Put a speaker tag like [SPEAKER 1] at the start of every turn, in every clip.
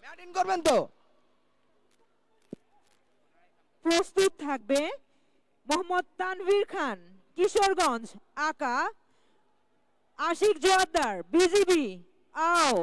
[SPEAKER 1] Batting করবেন তো?
[SPEAKER 2] প্রস্তুত থাকবে মোহাম্মদ তানভীর খান কিশোরগঞ্জ, আকা আশিক জোয়ারদার বিজিবি, আও।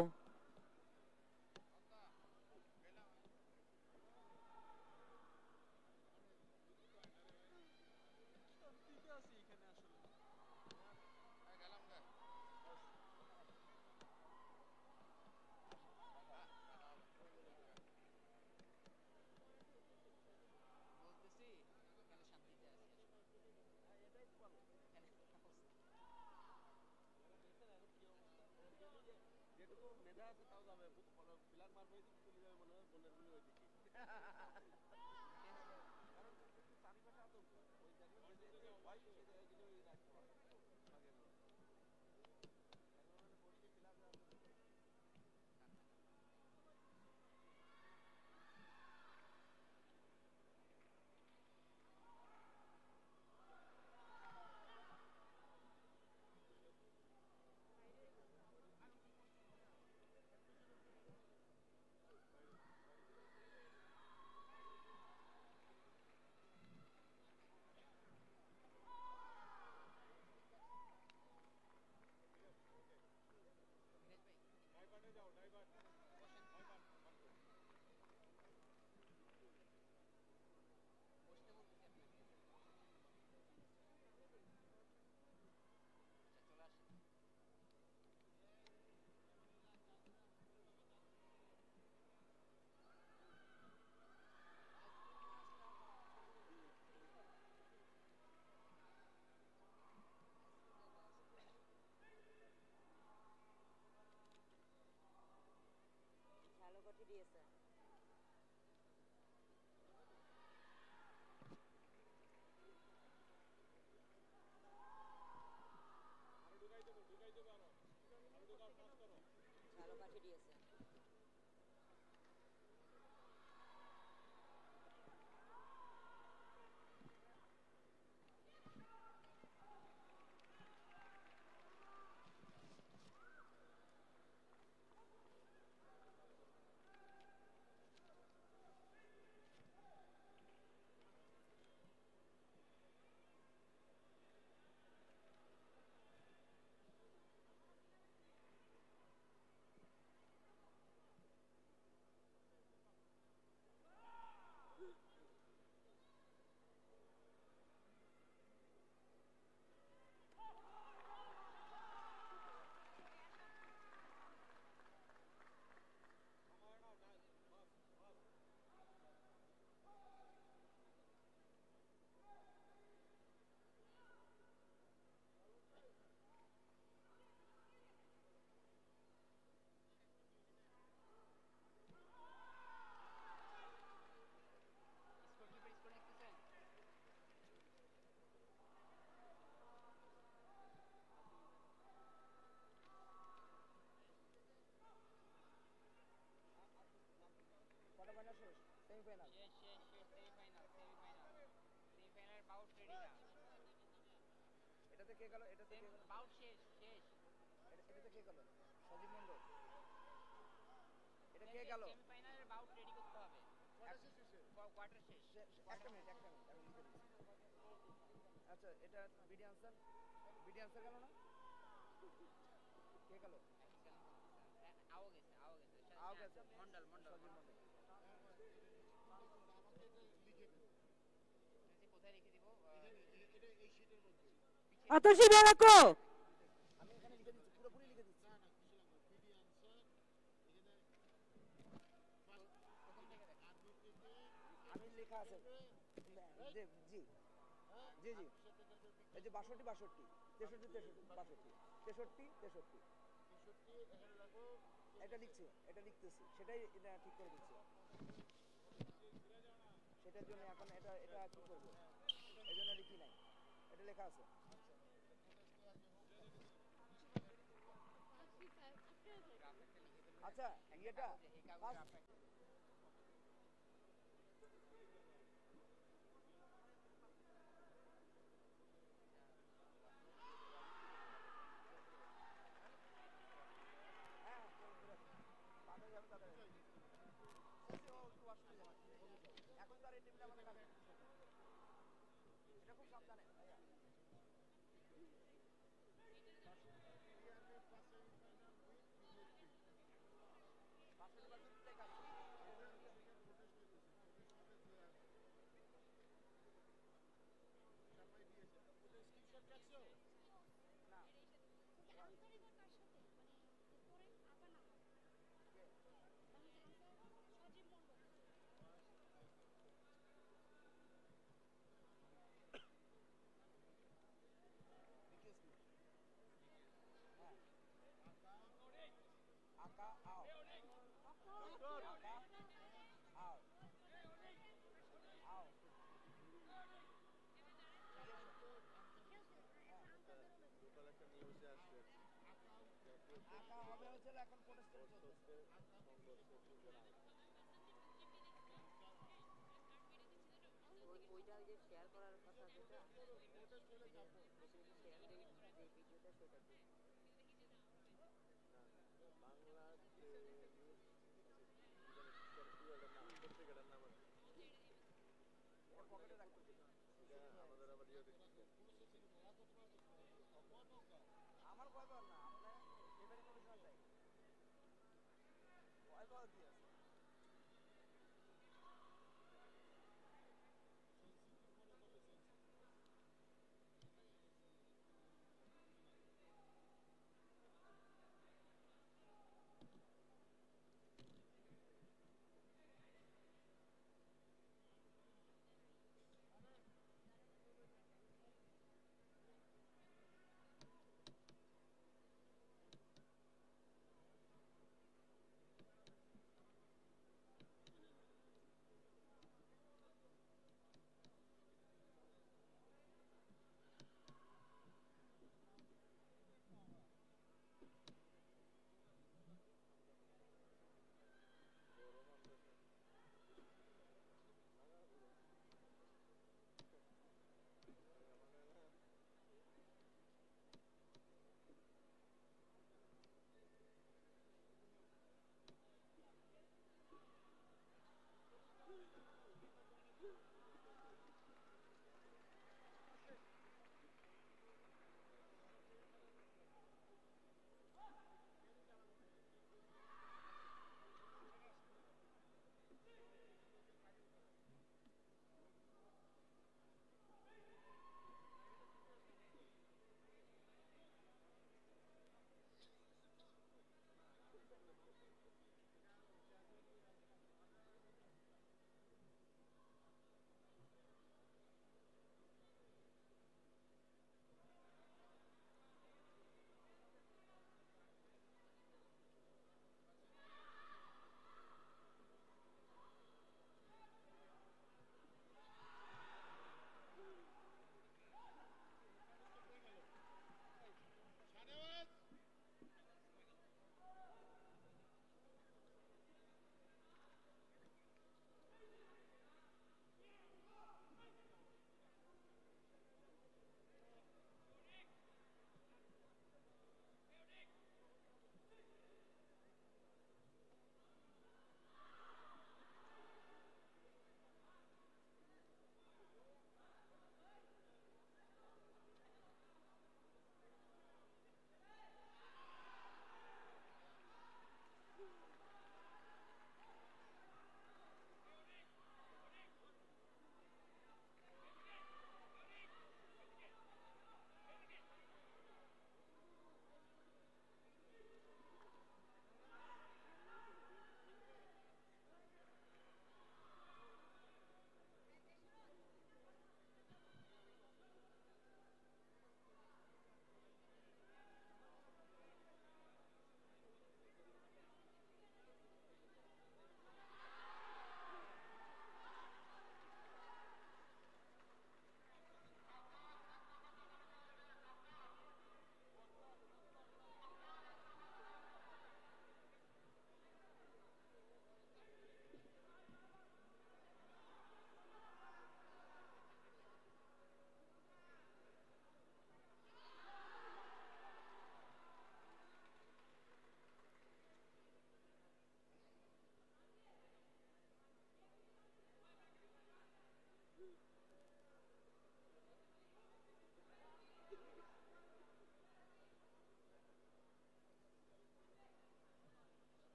[SPEAKER 2] আতসী বেরাকো
[SPEAKER 1] ওইটা ওই যে শেয়ার করার কথা যেটা শেয়ার যে ভিডিওটা সেটা
[SPEAKER 3] বাংলা পত্রিকাটার নাম আমাদের আবার ইয়ে দেখছি
[SPEAKER 4] আমার কয় বল না আপনার এবারে কোনো সময় চাই কয় বল দিয়েছে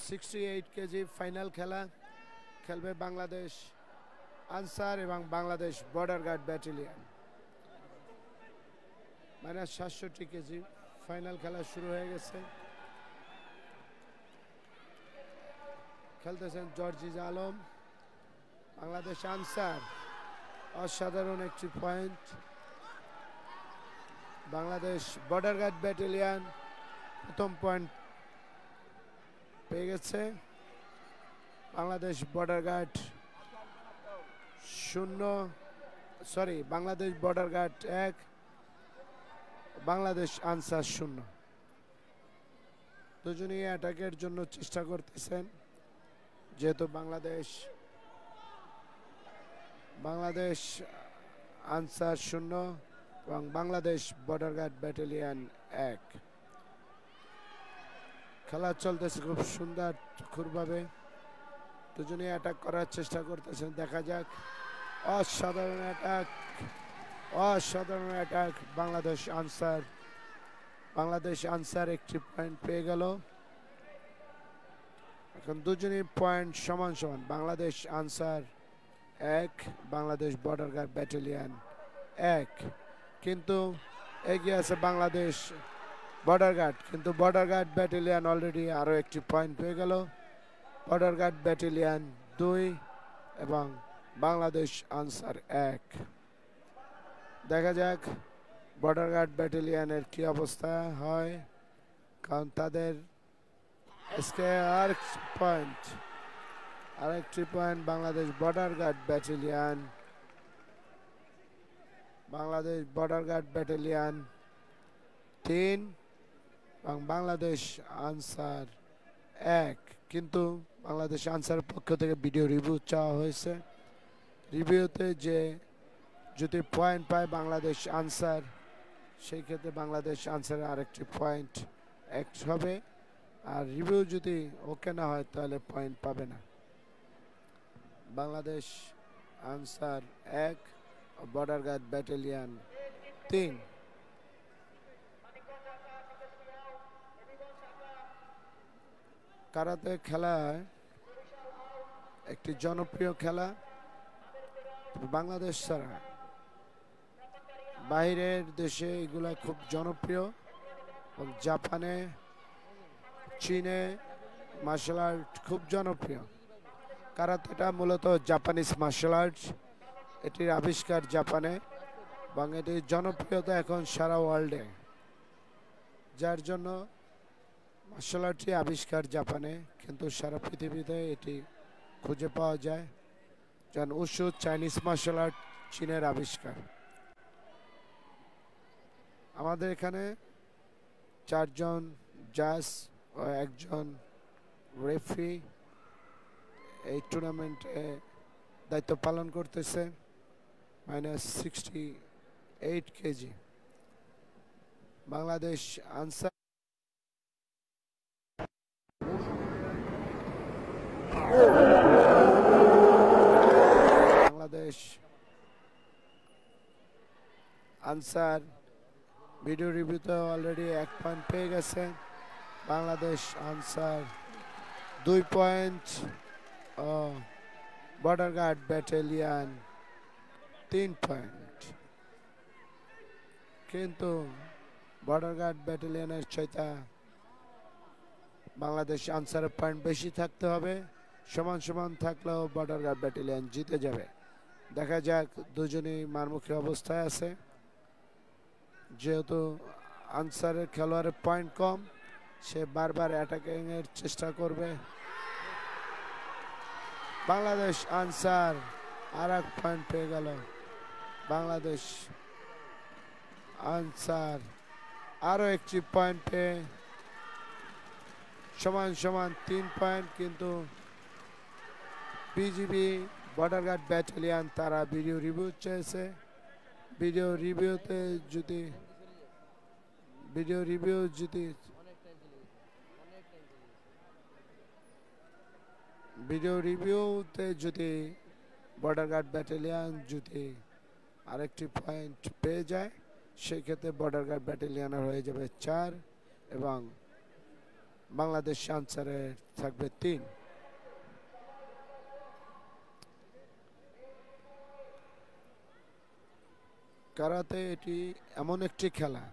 [SPEAKER 5] 68 কেজি ফাইনাল খেলা খেলবে বাংলাদেশ আনসার এবং Bangladesh border guard battalion. -67 KG final খেলা শুরু হয়ে গেছে। খেলতেছেন জর্জিজ আলম, বাংলাদেশ আনসার। অসাধারণ একটি point. Bangladesh border guard battalion প্রথম পয়েন্ট পেয়ে গেছে। Bangladesh border guard 0, Bangladesh border guard 1, Bangladesh Ansar 0। দুজনেই অ্যাটাকের জন্য চেষ্টা করতেছেন, যেহেতু বাংলাদেশ আনসার 0 এবং বাংলাদেশ বর্ডার গার্ড ব্যাটালিয়ন 1। খেলা চলতেছে খুব সুন্দরভাবে। দুজনেই অ্যাটাক করার চেষ্টা করতেছেন, দেখা যাক। অসাধারণ অ্যাটাক বাংলাদেশ আনসার একটি পয়েন্ট পেয়ে গেল। এখন দুজনেই পয়েন্ট সমান সমান। Bangladesh Ansar 1, Bangladesh border guard battalion 1। কিন্তু এগিয়ে আছে বাংলাদেশ বর্ডার গার্ড, কিন্তু বর্ডার গার্ড ব্যাটালিয়ন অলরেডি আরও একটি পয়েন্ট পেয়ে গেল। বর্ডার গার্ড ব্যাটালিয়ন 2 এবং বাংলাদেশ আনসার 1। দেখা যাক বর্ডার গার্ড ব্যাটালিয়নের কি অবস্থা হয়, কারণ তাদের আজকে আরেকটি point Bangladesh border guard battalion. Bangladesh border guard battalion 3 এবং বাংলাদেশ আনসার 1। কিন্তু বাংলাদেশ আনসারের পক্ষ থেকে ভিডিও রিভিউ চাওয়া হয়েছে। রিভিউতে যদি পয়েন্ট পায় বাংলাদেশ আনসার, সেই ক্ষেত্রে বাংলাদেশ আনসারের আরেকটি পয়েন্ট এক হবে, আর রিভিউ যদি ওকে না হয় তাহলে পয়েন্ট পাবে না। Bangladesh Ansar 1, border guard battalion 3। Karate খেলা একটি জনপ্রিয় খেলা বাংলাদেশ ছাড়া বাইরের দেশে এগুলা খুব জনপ্রিয়। জাপানে, চীনে মার্শাল আর্ট খুব জনপ্রিয়। কারাতেটা মূলত জাপানিজ মার্শাল আর্ট, এটির আবিষ্কার জাপানে এবং এটির জনপ্রিয়তা এখন সারা ওয়ার্ল্ডে, যার জন্য মার্শাল আর্টটি আবিষ্কার জাপানে, কিন্তু সারা পৃথিবীতে এটি খুঁজে পাওয়া যায়। যেমন উশু চাইনিজ মার্শাল আর্ট, চীনের আবিষ্কার। আমাদের এখানে 4 জন জাজ ও 1 জন রেফারি এই টুর্নামেন্টে দায়িত্ব পালন করতেছে। -68 কেজি বাংলাদেশ আনসার। বাংলাদেশ আনসার ভিডিও রিভিউতে অলরেডি 1 পয়েন্ট পেয়ে গেছে। Bangladesh Ansar 2 point, border guard battalion 3 point. কিন্তু বর্ডার গার্ড ব্যাটালিয়নের চাইতে বাংলাদেশ আনসারের পয়েন্ট বেশি থাকতে হবে। সমান সমান থাকলেও বর্ডার গার্ড ব্যাটালিয়ন জিতে যাবে। দেখা যাক, দুজনেই মারমুখী অবস্থায় আছে। যেহেতু আনসারের খেলোয়াড়ের পয়েন্ট কম, সে বারবার অ্যাটাকিং এর চেষ্টা করবে। বাংলাদেশ আনসার আর 1 পয়েন্ট পেয়ে গেল। বাংলাদেশ আনসার আরও একটি পয়েন্ট পেয়ে সমান সমান 3 পয়েন্ট। কিন্তু বিজিবি বর্ডার গার্ড ব্যাটালিয়ন তারা ভিডিও রিভিউ চেয়েছে। ভিডিও রিভিউতে যদি বর্ডার গার্ড ব্যাটালিয়ন যদি আরেকটি পয়েন্ট পেয়ে যায়, সেই ক্ষেত্রে বর্ডার গার্ড ব্যাটালিয়নের হয়ে যাবে 4 এবং বাংলাদেশ আনসারের থাকবে 3। কারাতে এটি এমন একটি খেলা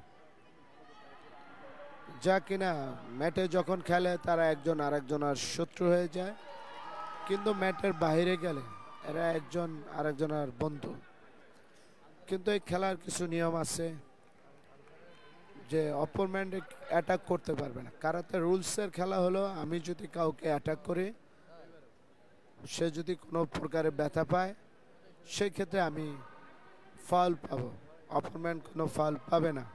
[SPEAKER 5] যা কিনা ম্যাটে যখন খেলে তারা একজন আরেকজনের শত্রু হয়ে যায়, কিন্তু ম্যাটের বাইরে গেলে এরা একজন আরেকজনের বন্ধু। কিন্তু এই খেলার কিছু নিয়ম আছে যে অপোনেন্ট অ্যাটাক করতে পারবে না। কারাতে রুলসের খেলা হলো আমি যদি কাউকে অ্যাটাক করি, সে যদি কোনো প্রকারে ব্যথা পায় সেই ক্ষেত্রে আমি ফাউল পাবো, অপোনেন্ট কোনো ফাউল পাবে না।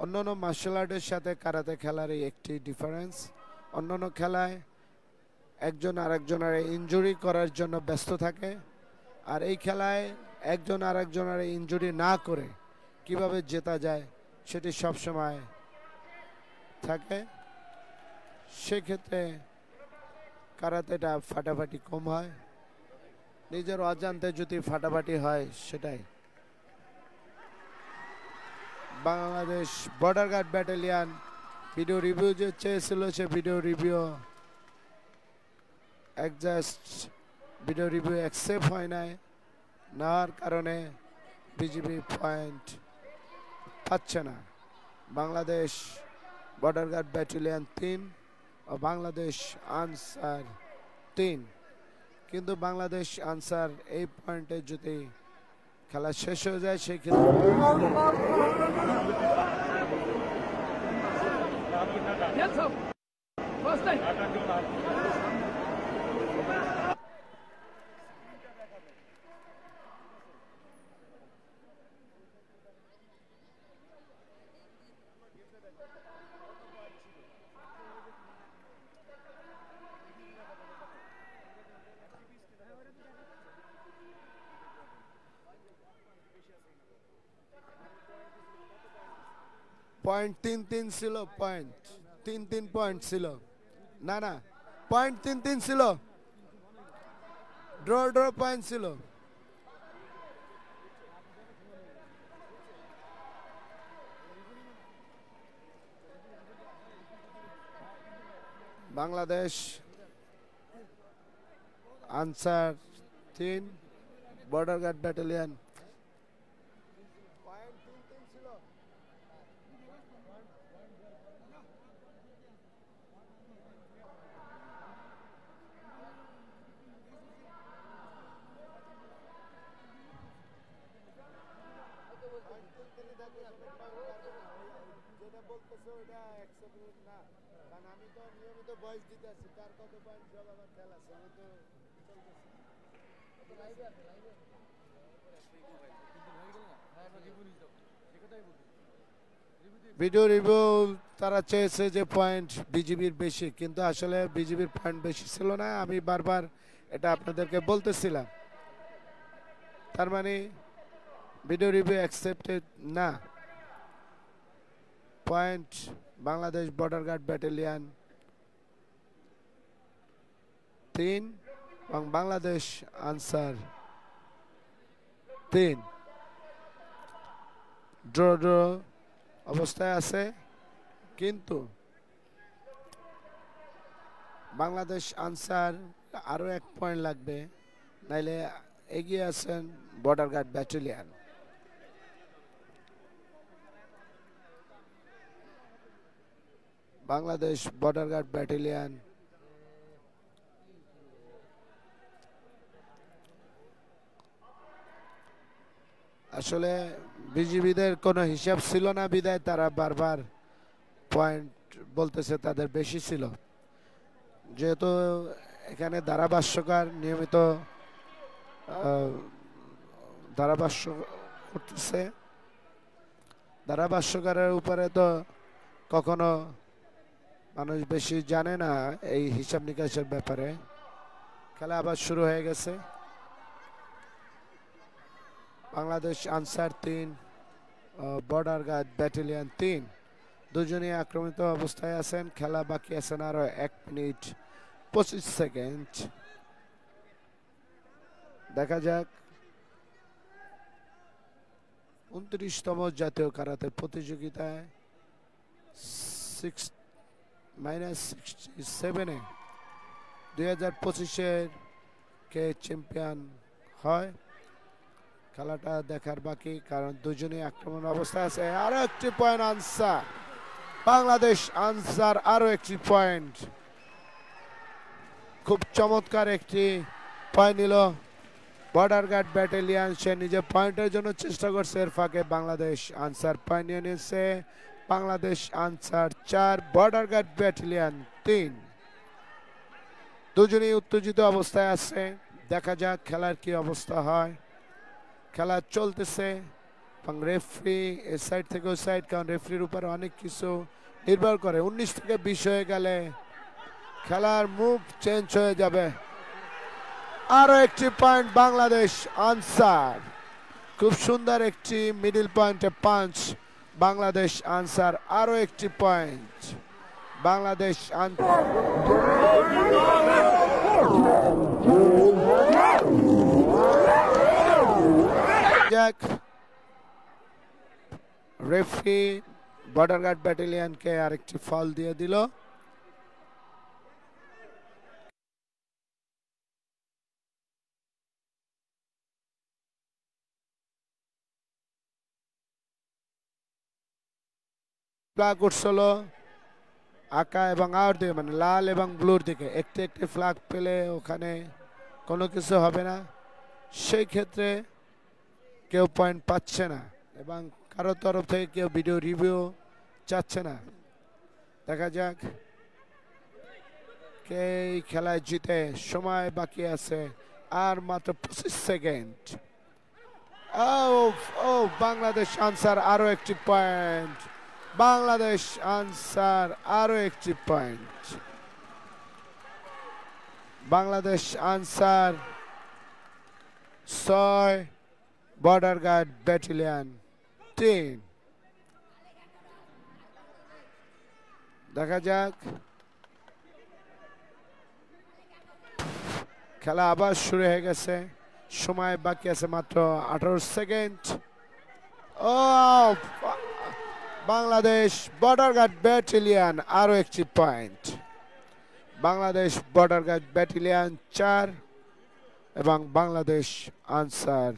[SPEAKER 5] অন্যান্য মার্শাল আর্টের সাথে কারাতে খেলার এই একটি ডিফারেন্স। অন্যান্য খেলায় একজন আরেকজনের ইনজুরি করার জন্য ব্যস্ত থাকে, আর এই খেলায় একজন আরেকজনের ইনজুরি না করে কিভাবে জেতা যায় সেটি সবসময় থাকে। সেক্ষেত্রে কারাতেটা ফাটাফাটি কম হয়, নিজের অজান্তে যদি ফাটাফাটি হয় সেটাই। Bangladesh border guard battalion video review যে চেয়েছিল সে ভিডিও রিভিউ অ্যাকসেপ্ট হয় নাই, নেওয়ার কারণে বিজিবি পয়েন্ট পাচ্ছে না। বাংলাদেশ বর্ডার গার্ড ব্যাটালিয়ান 3 ও বাংলাদেশ আনসার 3। কিন্তু বাংলাদেশ আনসার এই পয়েন্টে যদি খেলা শেষ হয়ে যায় সেই ক্ষেত্রে পয়েন্ট 3-3 ছিল, পয়েন্ট 3-3 পয়েন্ট ছিল, না না পয়েন্ট 3-3 ছিল, ড্র পয়েন্ট ছিল। Bangladesh Ansar 3 border guard battalion যেটা বলতেছে ওটা অ্যাকসেপ্টেড না, কারণ আমি তো নিয়মিত ভয়েস দিতে আছি, কার কত পয়েন্ট সব আবার খেলা আছে, আমি তো ভিডিও রিভিউ তারা চেয়েছে যে পয়েন্ট বিজিবির বেশি, কিন্তু আসলে বিজিবির পয়েন্ট বেশি ছিল না। আমি বারবার এটা আপনাদেরকে বলতেছিলাম, তার মানে ভিডিও রিভিউ অ্যাকসেপ্টেড না। Point Bangladesh border guard battalion 3 এবং বাংলাদেশ আনসার 3 ড্র অবস্থায় আছে, কিন্তু বাংলাদেশ আনসার আরো 1 পয়েন্ট লাগবে, নাইলে এগিয়ে আছেন border guard battalion. Bangladesh border guard battalion আসলে বিজিবিদের কোনো হিসাব ছিল না বিদায় তারা বারবার পয়েন্ট বলতেছে তাদের বেশি ছিল। যেহেতু এখানে ধারাভাষ্যকার নিয়মিত ধারাভাষ্য করতেছে, ধারাভাষ্যকারের উপরে তো কখনো মানুষ বেশি জানে না এই হিসাব নিকাশের ব্যাপারে। খেলা আবার শুরু হয়ে গেছে। Bangladesh Ansar 3 border guard battalion 3 দুজনেই আক্রমিত অবস্থায় আছেন। খেলা বাকি আছেন আরো 1 মিনিট 25 সেকেন্ড। দেখা যাক 29তম জাতীয় কারাতে প্রতিযোগিতায় 6 -67-এ 2025-এর কে চ্যাম্পিয়ন হয় খেলাটা দেখার বাকি, কারণ দুজনেই আক্রমণ অবস্থায় আছে। আরো একটি পয়েন্ট আনসার, বাংলাদেশ আনসার আরো একটি পয়েন্ট। খুব চমৎকার একটি পয়েন্ট নিল বর্ডার গার্ড ব্যাটালিয়ন। সে নিজে পয়েন্টের জন্য চেষ্টা করছে, এর ফাঁকে বাংলাদেশ আনসার পয়েন্ট নিয়ে নিয়েছে। Bangladesh Ansar 4, border guard battalion 3। দুজনেই উত্তেজিত অবস্থায় আছে। দেখা যাক খেলার কি অবস্থা হয়। খেলা চলতেছে এবং রেফারি এ সাইড থেকে ওই সাইড, কারণ রেফারির উপরে অনেক কিছু নির্ভর করে। 19 থেকে 20 হয়ে গেলে খেলার মুভ চেঞ্জ হয়ে যাবে। আরো একটি পয়েন্ট বাংলাদেশ আনসার, খুব সুন্দর একটি মিডল পয়েন্টে পাঞ্চ। বাংলাদেশ আনসার আরো একটি point. Bangladesh referee border guard ব্যাটালিয়নকে আরেকটি ফল দিয়ে দিল। ফ্ল্যাগ উঠছিল আঁকা এবং আউট দিকে, মানে লাল এবং ব্লুর দিকে। একটি একটি ফ্ল্যাগ পেলে ওখানে কোনো কিছু হবে না, সেই ক্ষেত্রে কেউ পয়েন্ট পাচ্ছে না এবং কারো তরফ থেকে কেউ ভিডিও রিভিউ চাচ্ছে না। দেখা যাক কে এই খেলায় জিতে। সময় বাকি আছে আর মাত্র 25 সেকেন্ড। ও বাংলাদেশ আনসার আরো একটি পয়েন্ট। বাংলাদেশ আনসার আরো একটি point. Bangladesh Ansar 6, border guard battalion 3। দেখা যাক খেলা আবার শুরু হয়ে গেছে। সময় বাকি আছে মাত্র 18 সেকেন্ড। ও বাংলাদেশ বর্ডার গার্ড ব্যাটালিয়ন আরো একটি point. Bangladesh border guard battalion 4 এবং বাংলাদেশ আনসার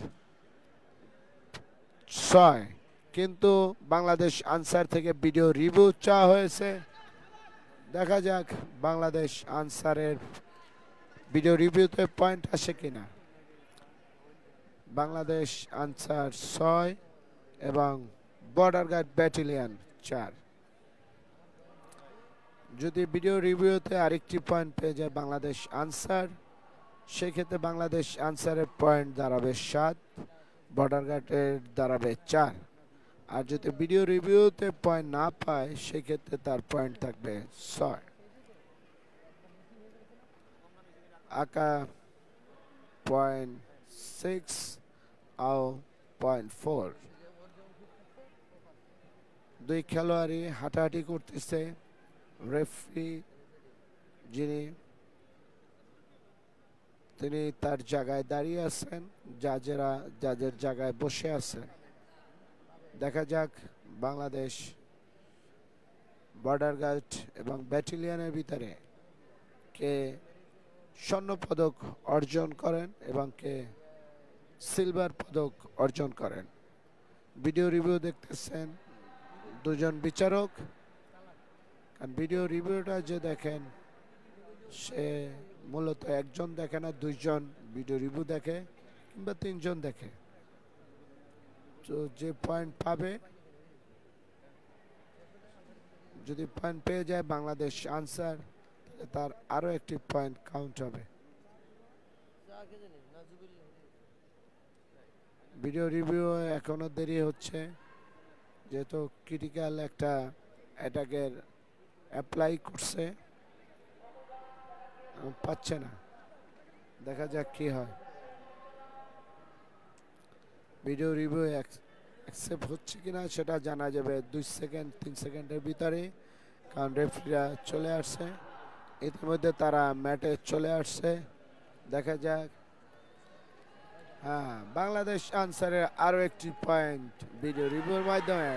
[SPEAKER 5] 6। কিন্তু বাংলাদেশ আনসার থেকে ভিডিও রিভিউ চাওয়া হয়েছে। দেখা যাক বাংলাদেশ আনসারের ভিডিও রিভিউতে পয়েন্ট আসে কিনা। বাংলাদেশ আনসার 6 এবং বর্ডার গার্ড ব্যাটালিয়ন 4। যদি ভিডিও রিভিউতে আরেকটি পয়েন্ট পেয়ে যায় বাংলাদেশ আনসার, সেক্ষেত্রে বাংলাদেশ আনসারের পয়েন্ট দাঁড়াবে 7, বর্ডার গার্ডের দাঁড়াবে 4। আর যদি ভিডিও রিভিউতে পয়েন্ট না পায় সেক্ষেত্রে তার পয়েন্ট থাকবে 6। আঁকা 0.6 ও 0.4। দুই খেলোয়াড়ই হাঁটাহাঁটি করতেছে। রেফারি যিনি তিনি তার জায়গায় দাঁড়িয়ে আছেন, জাজেরা জাজের জায়গায় বসে আছে। দেখা যাক বাংলাদেশ বর্ডার গার্ড এবং ব্যাটালিয়নের ভিতরে কে স্বর্ণ পদক অর্জন করেন এবং কে সিলভার পদক অর্জন করেন। ভিডিও রিভিউ দেখতেছেন দুজন বিচারক। কারণ ভিডিও রিভিউটা যে দেখেন সে মূলত একজন দেখে না, 2 জন ভিডিও রিভিউ দেখে কিংবা 3 জন দেখে। তো যে পয়েন্ট পাবে, যদি পয়েন্ট পেয়ে যায় বাংলাদেশ আনসার, তার আরো একটি পয়েন্ট কাউন্ট হবে। ভিডিও রিভিউ এখনো দেরি হচ্ছে, যেহেতু ক্রিটিক্যাল একটা অ্যাটাকের অ্যাপ্লাই করছে, পাচ্ছে না। দেখা যাক কি হয়। ভিডিও রিভিউ অ্যাকসেপ্ট হচ্ছে কিনা সেটা জানা যাবে 2 সেকেন্ড 3 সেকেন্ডের ভিতরে, কারণ রেফারিরা চলে আসছে। ইতিমধ্যে তারা ম্যাটে চলে আসছে। দেখা যাক। হ্যাঁ, বাংলাদেশ আনসারের আরো একটি পয়েন্ট ভিডিও রিভিউর মাধ্যমে।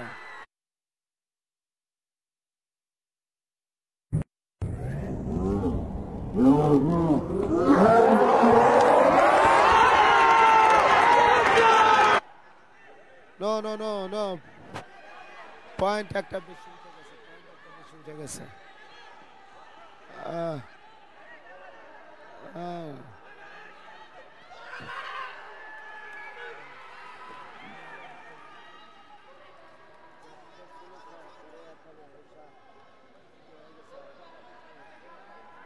[SPEAKER 5] No no no no point একটা বেশি উঠে গেছে, পয়েন্ট একটা বেশি উঠে গেছে। আহ, আহ।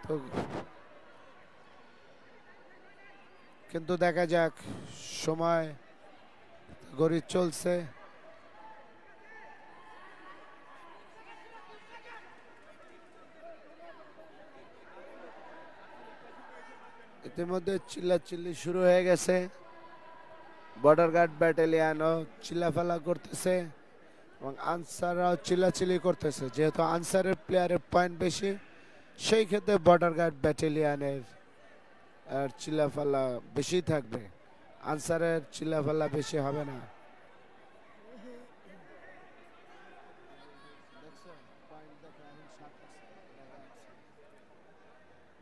[SPEAKER 5] তো কিন্তু দেখা যাক, সময় গড়ি চলছে। ইতিমধ্যে চিল্লাচিল্লি শুরু হয়ে গেছে, বর্ডার গার্ড ব্যাটালিয়ানও চিল্লাফালা করতেছে এবং আনসাররাও চিল্লাচিল্লি করতেছে। যেহেতু আনসারের প্লেয়ারের পয়েন্ট বেশি, সেই ক্ষেত্রে বর্ডার গার্ড ব্যাটালিয়ানের চিল্লাফালা বেশি থাকবে, আনসারের চিল্লাফালা বেশি হবে না।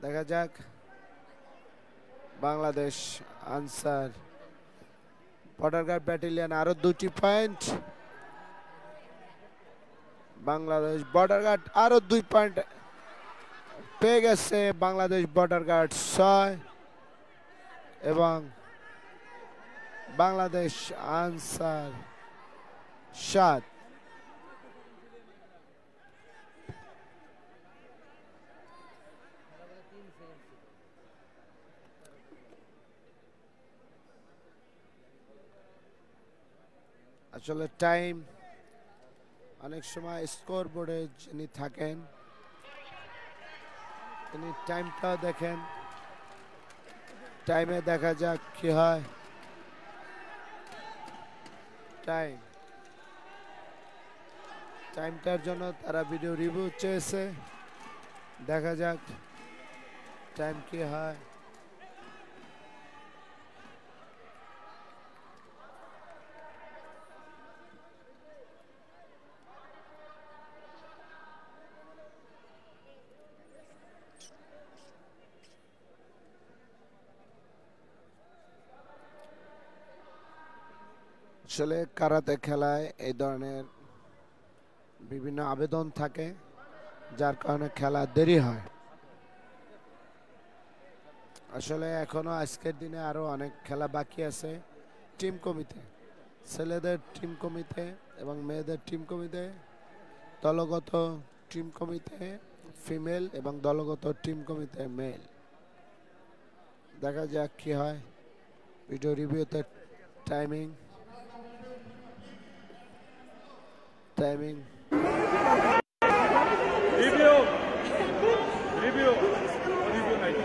[SPEAKER 5] দেখা যাক, Bangladesh Ansar border guard battalion আরো 2টি পয়েন্ট, বাংলাদেশ বর্ডার গার্ড আরো 2 পয়েন্ট পেয়ে গেছে। বাংলাদেশ বর্ডার গার্ড 6 এবং বাংলাদেশ আনসার 7। আসলে টাইম অনেক সময় স্কোর বোর্ডে যিনি থাকেন তিনি টাইমটাও দেখেন, টাইমে দেখা যাক কি হয়। টাইমটার জন্য তারা ভিডিও রিভিউ চেয়েছে, দেখা যাক টাইম কি হয়। আসলে কারাতে খেলায় এই ধরনের বিভিন্ন আবেদন থাকে, যার কারণে খেলা দেরি হয়। আসলে এখনো আজকের দিনে আরো অনেক খেলা বাকি আছে। টিম কমিতে, ছেলেদের টিম কমিতে এবং মেয়েদের টিম কমিতে, দলগত টিম কমিতে ফিমেল এবং দলগত টিম কমিতে মেল। দেখা যাক কি হয়। ভিডিও রিভিউতে টাইমিং
[SPEAKER 6] Review. Night.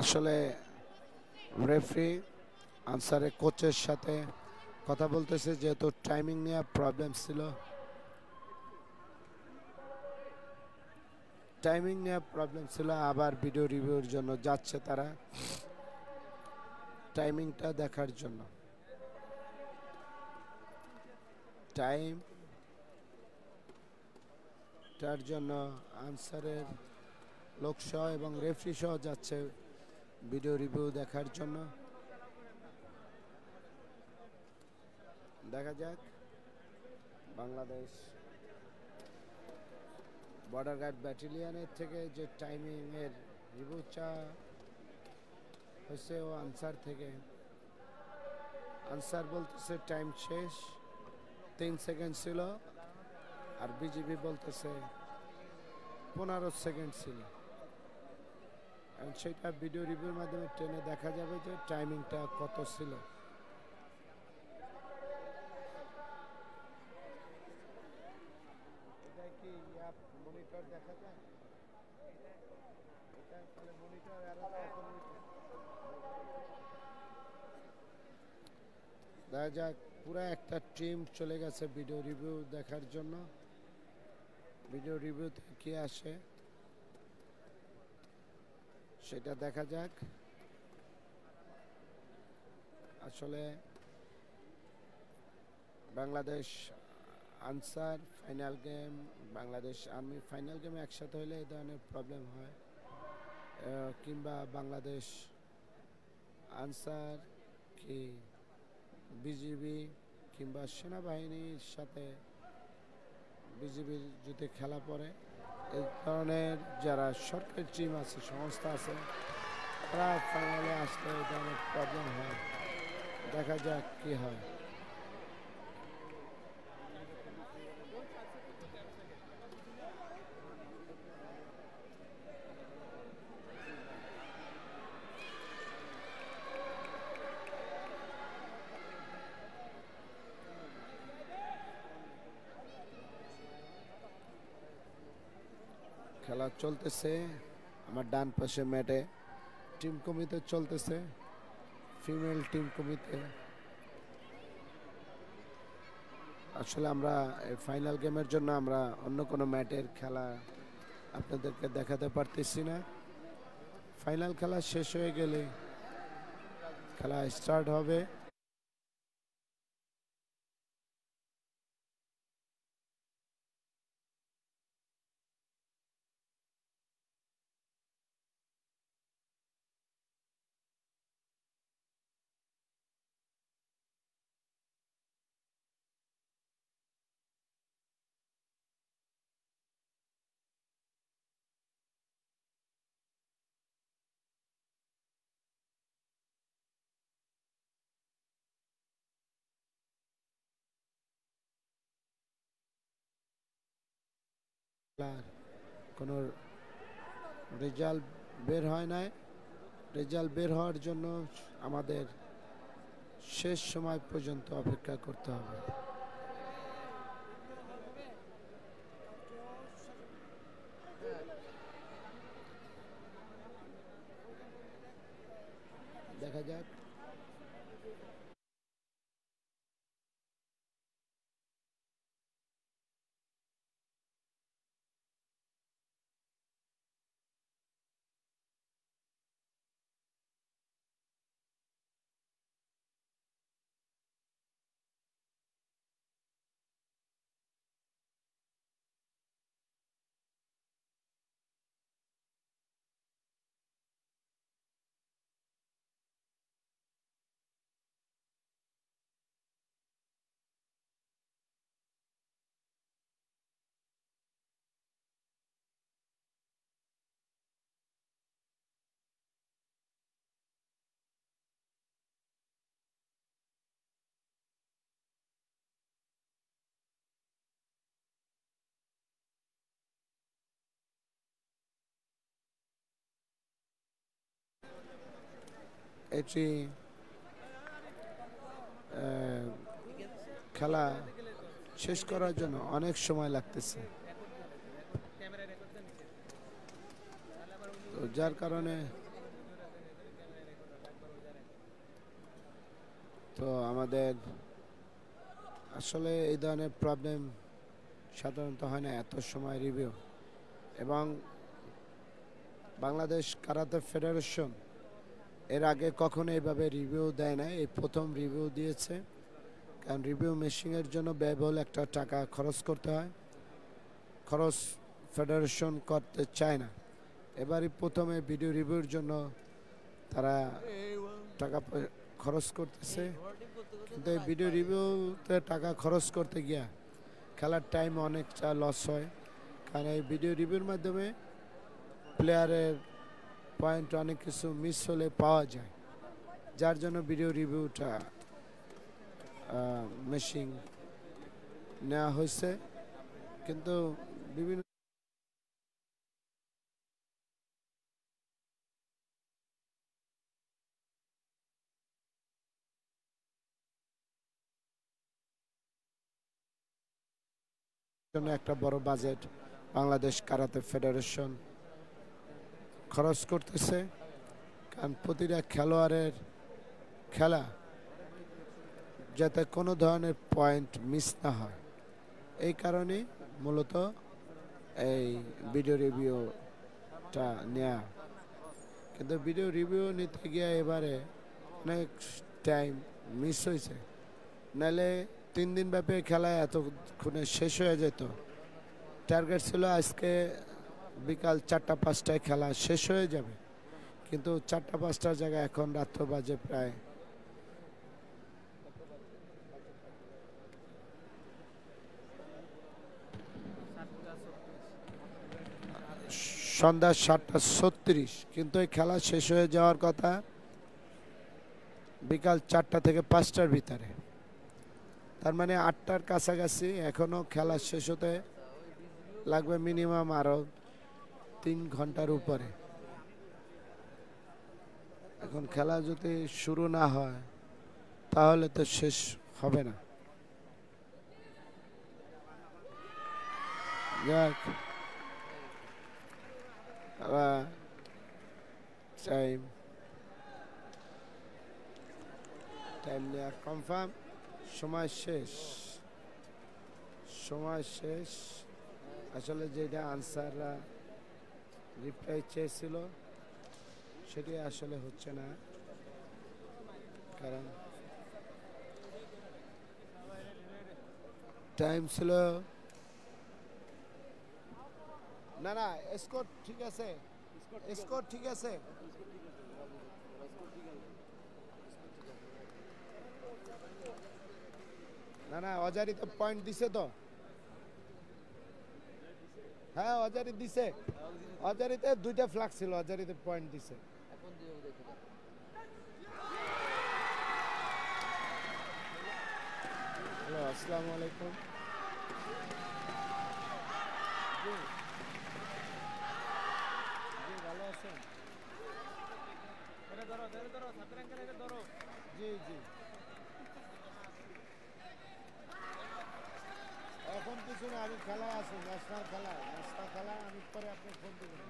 [SPEAKER 5] আসলে রেফারি আনসারের কোচের সাথে কথা বলতেছে, যেহেতু টাইমিং নিয়ে প্রবলেম ছিল। আবার ভিডিও রিভিউর জন্য যাচ্ছে তারা, টাইমিংটা দেখার জন্য। টাইমটার জন্য আনসারের লোকসহ এবং রেফারি সহ যাচ্ছে ভিডিও রিভিউ দেখার জন্য। দেখা যাক বাংলাদেশ বর্ডার গার্ড ব্যাটালিয়নের থেকে যে টাইমিং এর রিভিউ চা হয়েছে, ও আনসার থেকে আনসার বলতেছে টাইম শেষ, 3 সেকেন্ড ছিল, আর বিজিবি বলতেছে 15 সেকেন্ড ছিল। সেটা ভিডিও রিভিউর মাধ্যমে টেনে দেখা যাবে যে টাইমিংটা কত ছিল। দেখা যাক পুরো একটা টিম চলে গেছে ভিডিও রিভিউ দেখার জন্য। ভিডিও রিভিউতে কি আসে সেটা দেখা যাক। আসলে Bangladesh Ansar final game, Bangladesh army final গেমে একসাথে হলে এই ধরনের প্রবলেম হয়, কিংবা বাংলাদেশ আনসার কি বিজিবি কিংবা সেনাবাহিনীর সাথে বিজিবির যদি খেলা পড়ে, এই ধরনের যারা সরকারি টিম আছে, সংস্থা আছে, তারা ফাইনালে আসলে এই ধরনের প্রবলেম হয়। দেখা যাক কি হয়। খেলা চলতেছে আমার ডান পাশে ম্যাটে, টিম কমিতে চলতেছে, ফিমেল টিম কমিতে। আসলে আমরা ফাইনাল গেমের জন্য আমরা অন্য কোনো ম্যাটের খেলা আপনাদেরকে দেখাতে পারতেছি না। ফাইনাল খেলা শেষ হয়ে গেলে খেলা স্টার্ট হবে। কোনো রেজাল্ট বের হয় নাই। রেজাল্ট বের হওয়ার জন্য আমাদের শেষ সময় পর্যন্ত অপেক্ষা করতে হবে। দেখা যাক। এটি খেলা শেষ করার জন্য অনেক সময় লাগতেছে, তো যার কারণে তো আমাদের আসলে এই ধরনের প্রবলেম সাধারণত হয় না এত সময় রিভিউ। এবং বাংলাদেশ কারাতে ফেডারেশন এর আগে কখনো এইভাবে রিভিউ দেয় না, এই প্রথম রিভিউ দিয়েছে। কারণ রিভিউ মেশিনের জন্য ব্যয়বহুল একটা টাকা খরচ করতে হয়, খরচ ফেডারেশন করতে চায় না। এবারই প্রথমে ভিডিও রিভিউর জন্য তারা টাকা খরচ করতেছে, কিন্তু এই ভিডিও রিভিউতে টাকা খরচ করতে গিয়া খেলার টাইম অনেকটা লস হয়। কারণ এই ভিডিও রিভিউর মাধ্যমে প্লেয়ারের পয়েন্ট অনেক কিছু মিস হলে পাওয়া যায়, যার জন্য ভিডিও রিভিউটা মেশিন নেওয়া হয়েছে। কিন্তু বিভিন্ন জন্য একটা বড় বাজেট বাংলাদেশ কারাতে ফেডারেশন খরচ করতেছে। কারণ প্রতিটা খেলোয়াড়ের খেলা যাতে কোনো ধরনের পয়েন্ট মিস না হয়, এই কারণে মূলত এই ভিডিও রিভিউটা নেওয়া। কিন্তু ভিডিও রিভিউ নিতে গিয়ে এবারে অনেক টাইম মিস হয়েছে, নাহলে 3 দিন ব্যাপী খেলা এতক্ষণে শেষ হয়ে যেত। টার্গেট ছিল আজকে বিকাল 4টা-5টায় খেলা শেষ হয়ে যাবে, কিন্তু 4টা-5টার জায়গায় এখন রাত্র বাজে প্রায় সন্ধ্যা 7টা 36। কিন্তু এই খেলা শেষ হয়ে যাওয়ার কথা বিকাল 4টা থেকে 5টার ভিতরে, তার মানে 8টার কাছাকাছি। এখনো খেলা শেষ হতে লাগবে মিনিমাম আরো 3 ঘন্টার উপরে। এখন খেলা যদি শুরু না হয় তাহলে তো শেষ হবে না। যাক, টাইম নেওয়া কনফার্ম। সময় শেষ, সময় শেষ। আসলে যেটা আনসাররা রিপ্লাই চেয়েছিল সেটি আসলে হচ্ছে না, কারণ টাইম ছিল না। না, স্কোর ঠিক আছে, স্কোর ঠিক আছে। না না, অজারি তো পয়েন্ট দিছে তো। হ্যাঁ, অজারি দিছে। অজারিতে 2টা ফ্ল্যাগ ছিল, অজারিতে পয়েন্ট দিছে। হ্যালো, আসসালামু আলাইকুম। জি জি, ভালো আছেন? জি জি, এখন কিছু না, আমি খেলা আছি, ন্যাশনাল খেলা আমি পরে আপনার ফোন দেবেন।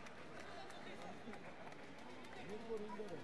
[SPEAKER 5] মিরপুর ইন্ডোরে।